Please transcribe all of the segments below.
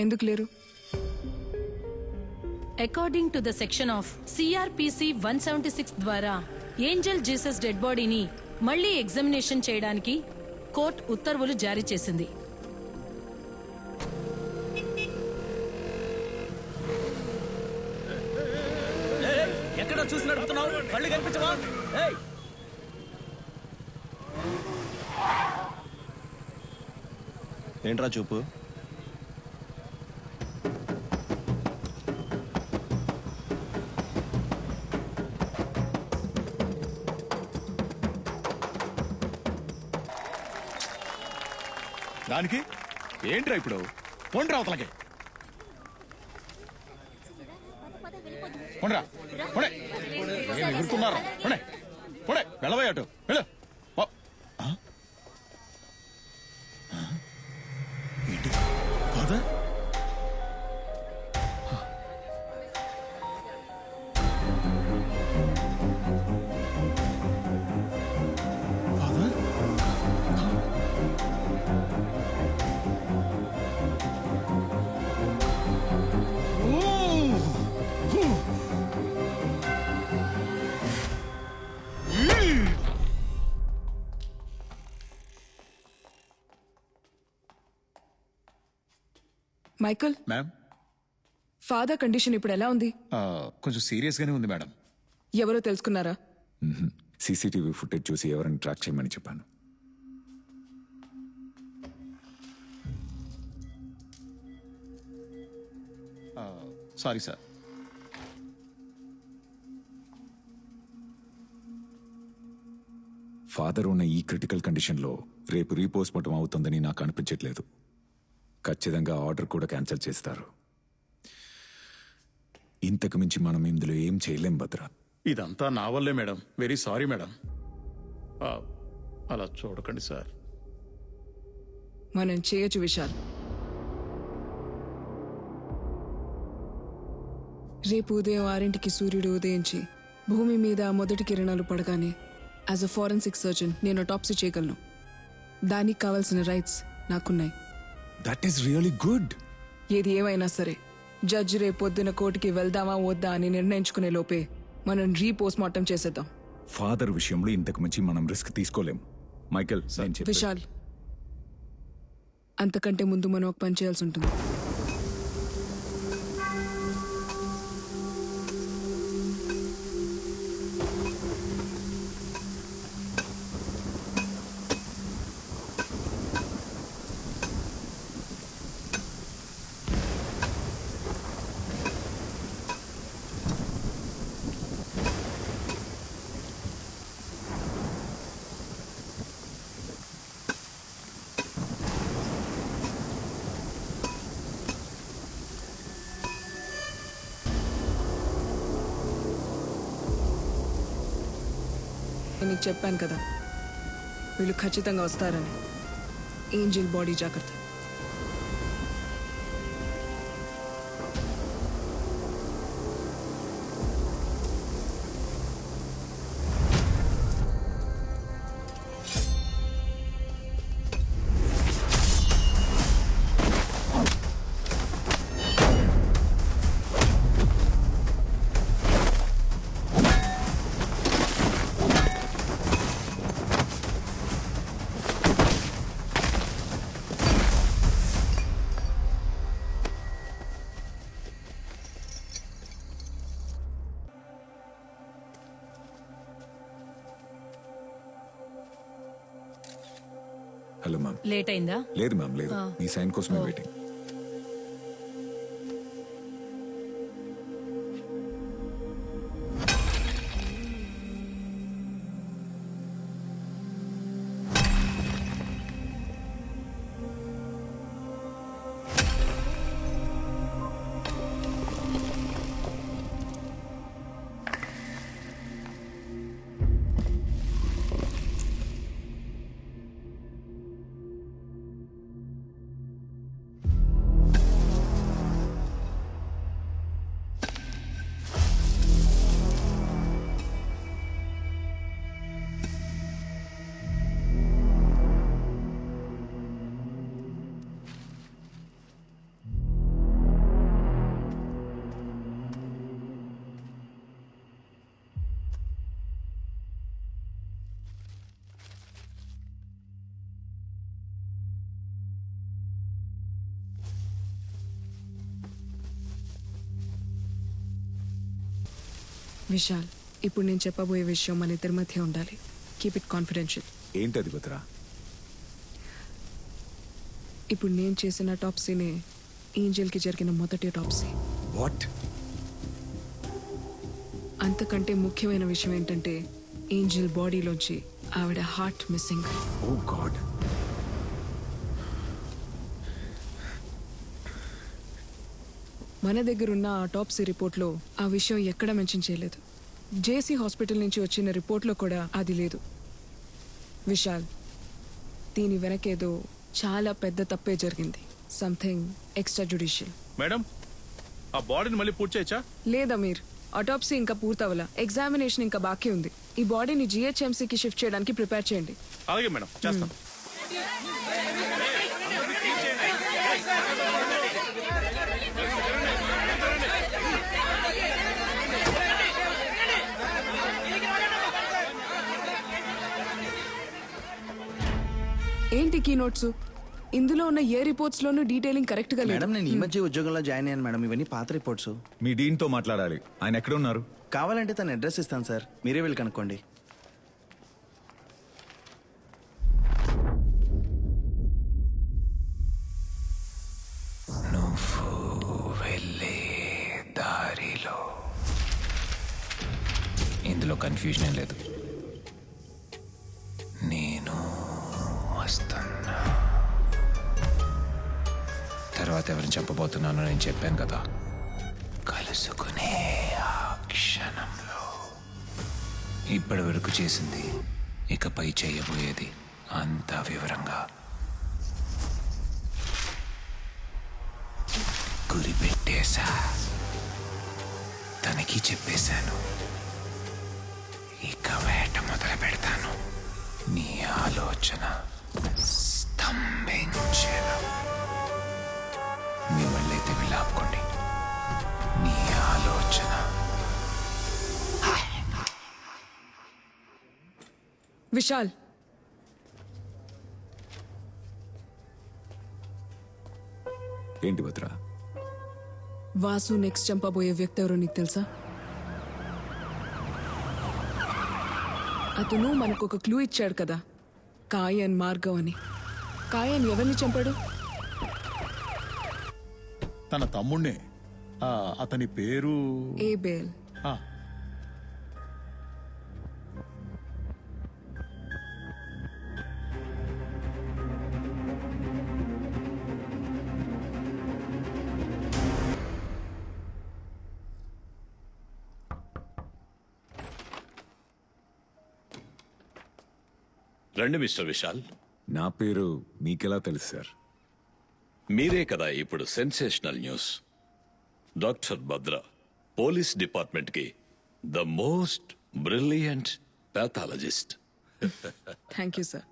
ఎందుకు లేరు? According to the section of CrPC 176 ద్వారా ఏంజల్ జీసస్ డెడ్ బాడీని మళ్లీ ఎగ్జామినేషన్ చేయడానికి కోర్టు ఉత్తర్వులు జారీ చేసింది. ఎక్కడ చూసి నడుపుతున్నావు? కళ్ళు కనిపించవా? ఏంట్రా చూపు? దానికి ఏంట్రా ఇప్పుడు? పొండ్రా అవతలకి, పొండ్రా, పొడే. ఏం ఎగురుతున్నారా? పొడే, పొడే, వెళ్ళవయ్య అటు, వెళ్ళు. ఏంటి father? Michael, ma'am, father condition ఇప్పుడు ఎలా ఉంది? కొంచెం సీరియస్ గానే ఉంది మేడం. ఎవరో తెలుసుకున్నారా? సీసీటీవీ ఫుటేజ్ చూసి ఎవరిని ట్రాక్ చేయమని చెప్పాను. Sorry sir. ఫాదర్ ఉన్న ఈ క్రిటికల్ కండిషన్లో రేపు రీపోస్ట్మార్టం అవుతుందని నాకు అనిపించట్లేదు. ఖచ్చితంగా ఆర్డర్ కూడా క్యాన్సిల్ చేస్తారు. ఇంతకు మించి మనం ఇందులో ఏం చేయలేం భద్ర. ఇదంతా నా వల్లే మేడం. Very sorry madam. అలా చూడకండి సార్. మనం చేయొచ్చు విశాల్. రేపు ఉదయం 6ంటికి సూర్యుడు ఉదయించి భూమి మీద మొదటి కిరణాలు పడగానే యాజ్ అ ఫారెన్సిక్ సర్జన్ నేను అటాప్సీ చేయగలను. దానికి కావాల్సిన రైట్స్ నాకున్నాయి. That is really good. ఏది ఏమైనా సరే జడ్జి రేపు పొద్దున కోర్టుకి వెళ్దామా వద్దా అని నిర్ణయించుకునే లోపే మనం రీపోస్ట్మార్టం చేసేద్దాం. ఫాదర్ విషయంలో ఇంతకు మించి మనం రిస్క్ తీసుకోలేం. మైకేల్, విశాల్, అంతకంటే ముందు మనం ఒక పని చేయాల్సి ఉంటుంది. నీకు చెప్పాను కదా వీళ్ళు ఖచ్చితంగా వస్తారని. ఏంజల్ బాడీ జాగ్రత్త. Hello ma'am. లేట్ అయిందా? లేదు మ్యామ్, లేదు. మీ సైన్ కోసమే వెయిటింగ్. విశాల్, ఇప్పుడు నేను చెప్పబోయే విషయం మన ఇద్దరి మధ్య ఉండాలి. Keep it confidential. ఏంటది భద్రా? ఇప్పుడు నేను చేసిన టాప్సీనే ఏంజల్కి జరిగిన మొదటి టాప్సీ. వాట్? అంతకంటే ముఖ్యమైన విషయం ఏంటంటే ఏంజల్ బాడీలోంచి ఆవిడ హార్ట్ మిస్సింగ్. ఓ గాడ్. మన దగ్గరున్న ఆ టాప్సీ రిపోర్ట్లో ఆ విషయం ఎక్కడ మెన్షన్ చేయలేదు. జేసీ హాస్పిటల్ నుంచి వచ్చిన రిపోర్ట్లో కూడా అది లేదు. విశాల్, దీని వెనకేదో చాలా పెద్ద తప్పే జరిగింది. Something extra judicial. మేడం, ఆ బాడీని మళ్ళీ పూర్తి చేయొచ్చా? లేదా మీరు ఆటోప్సీ ఇంకా పూర్తవల, ఎగ్జామినేషన్ ఇంకా బాకీ ఉంది. ఈ బాడీని జిహెచ్ఎంసీకి షిఫ్ట్ చేయడానికి ప్రిపేర్ చేయండి. అలాగే మేడం, చేస్తాం. ఏంటి కీ నోట్స్? ఇందులో ఉన్న ఏ రిపోర్ట్స్ లోనూ డీటెయిలింగ్ కరెక్ట్ గా లేదు. మేడం, నేను ఈ మధ్య ఉద్యోగంలో జాయిన్ అయ్యాను మేడం. ఇవన్నీ పాత రిపోర్ట్స్. మీ డీన్తో మాట్లాడాలి. ఆయన ఎక్కడ ఉన్నారు? కావాలంటే తన అడ్రస్ ఇస్తాను సార్, మీరే వెళ్ళి కనుక్కోండి. దారిలో ఇందులో కన్ఫ్యూజన్ లేదు. నేను వస్తున్నా. తర్వాత ఎవరిని చెప్పబోతున్నానో నేను చెప్పాను కదా. కలుసుకునే ఆ క్షణంలో ఇప్పటి వరకు చేసింది, ఇకపై చేయబోయేది అంతా వివరంగా గురి పెట్టేశా. తనకి చెప్పేశాను. ఇక వేట మొదలు పెడతాను. నీ ఆలోచన స్తంభించేలా. మీ వాళ్ళైతే వెళ్ళి ఆపుకోండి. నీ ఆలోచన. విశాల్, ఏంటి భద్రా? వాసు నెక్స్ట్ చంపబోయే వ్యక్తి ఎవరో నీకు తెలుసా? అతను మనకు ఒక క్లూ ఇచ్చాడు కదా, కాయన్ మార్గవ్ అని. కాయన్ ఎవరిని చంపాడు? తన తమ్ముణ్ణే. అతని పేరు ఏబేల్. ఆ, రండి మిస్టర్ విశాల్. నా పేరు మీకెలా తెలుసు సార్? మీరే కదా ఇప్పుడు sensational news. Doctor Bhadra police department కి the most brilliant pathologist. Thank you sir.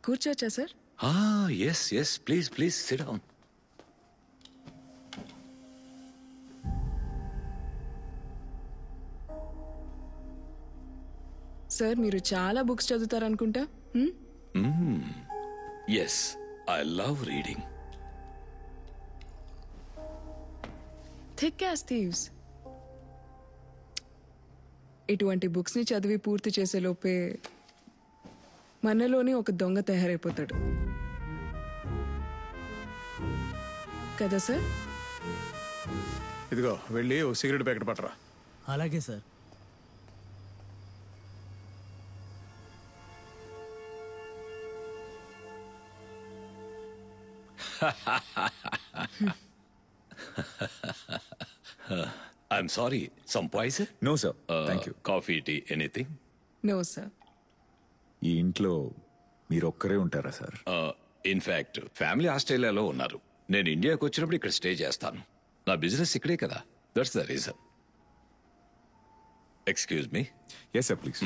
కూర్చోవచ్చా sir? Yes yes, please please sit down. Sir, మీరు చాలా బుక్స్ చదువుతారనుకుంటా. Yes, I love reading. Thick as thieves. ఇటువంటి బుక్స్ ని చదివి పూర్తి చేసే లోపే మనలోనే ఒక దొంగ తయారైపోతాడు కదా సార్? ఇదిగో వెళ్ళి ఓ సిగరెట్ ప్యాకెట్ పట్టరా. అలాగే sir. I'm sorry, some poison? No sir, thank you. Coffee, tea, anything? No sir. ఈ ఇంట్లో మీరొక్కరే ఉంటారా సార్? ఇన్ఫాక్ట్ ఫ్యామిలీ ఆస్ట్రేలియాలో ఉన్నారు. నేను ఇండియాకి వచ్చినప్పుడు ఇక్కడ స్టే చేస్తాను. నా బిజినెస్ ఇక్కడే కదా, that's the reason. Excuse me. Yes sir, please.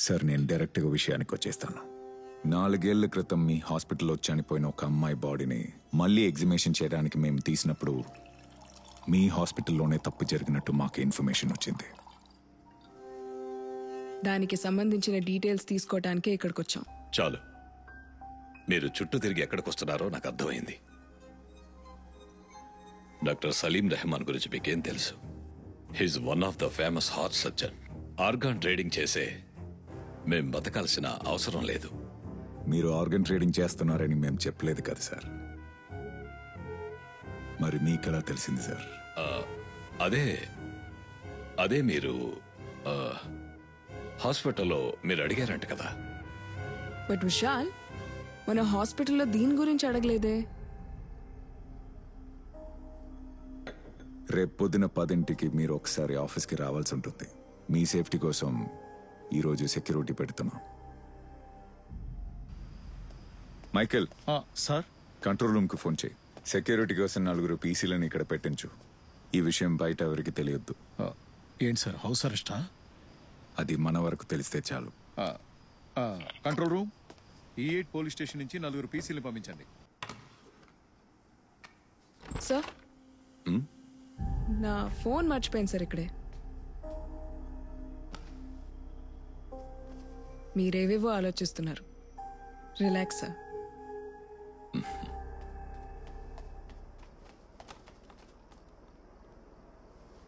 Sir, నేను డైరెక్ట్గా విషయానికి వచ్చేస్తాను. 4 ఏళ్ల క్రితం మీ హాస్పిటల్లో చనిపోయిన ఒక అమ్మాయి బాడీని మళ్ళీ ఎగ్జిబిషన్ చేయడానికి మేము తీసినప్పుడు మీ హాస్పిటల్లోనే తప్పు జరిగినట్టు మాకు ఇన్ఫర్మేషన్ వచ్చింది. దానికి సంబంధించిన డీటెయిల్స్ తీసుకోవడానికే ఇక్కడికి వచ్చాం. చాలు, మీరు చుట్టూ తిరిగి ఎక్కడికి వస్తున్నారో నాకు అర్థమైంది. డాక్టర్ సలీం రెహమాన్ గురించి మీకేం తెలుసు? He's one of the famous heart surgeon. Organ trading చేసే మేం బతకాల్సిన అవసరం లేదు. మీరు ఆర్గన్ ట్రేడింగ్ చేస్తున్నారని మేము చెప్పలేదు కదా సార్. మరి మీకెలా తెలిసింది సార్? అదే మీరు హాస్పిటల్లో మీరు అడిగారంట కదా. బట్ విశాల్, మన హాస్పిటల్లో దీని గురించి అడగలేదే. రేపు పొద్దున 10ంటికి మీరు ఒకసారి ఆఫీస్కి రావాల్సి ఉంటుంది. మీ సేఫ్టీ కోసం ఈరోజు సెక్యూరిటీ పెడుతున్నాం. మైకేల్, సార్, కంట్రోల్ రూమ్కి ఫోన్ చేయి. సెక్యూరిటీ కోసం 4 పీసీలను ఇక్కడ పెట్టించు. ఈ విషయం బయట ఎవరికి తెలియొద్దు. ఏంటి సార్, హౌస్ అరెస్టా? అది మన వరకు తెలిస్తే చాలు. Control room, E8 police station నుంచి 4 పీసీలు పంపించండి. సార్, నా ఫోన్ మర్చిపోయింది సార్ ఇక్కడే. మీరేవేవో ఆలోచిస్తున్నారు. Relax sir.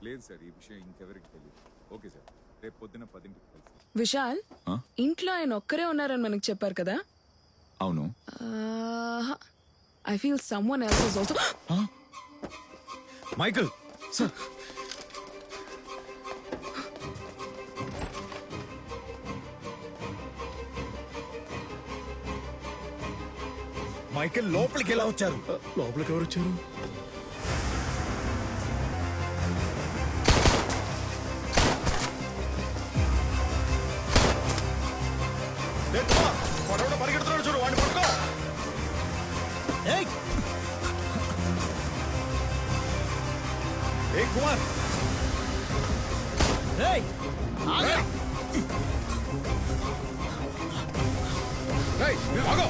లేదు సార్, ఈ విషయం ఇంకెవరికి తెలియదు. ఓకే సార్, రేపు పొద్దున 10ంటికి కలిసి. విశాల్, ఇంట్లో ఆయన ఒక్కరే ఉన్నారని మనకు చెప్పారు కదా. అవును. I feel someone else is also. Michael sir, Michael లోపలికి ఎలా వచ్చారు? లోపలికి ఎవరు వచ్చారు? పరిగెడుతున్నాడు చూడు, వాడిని పట్టుకో. ఏ కుమార్, ఆగో.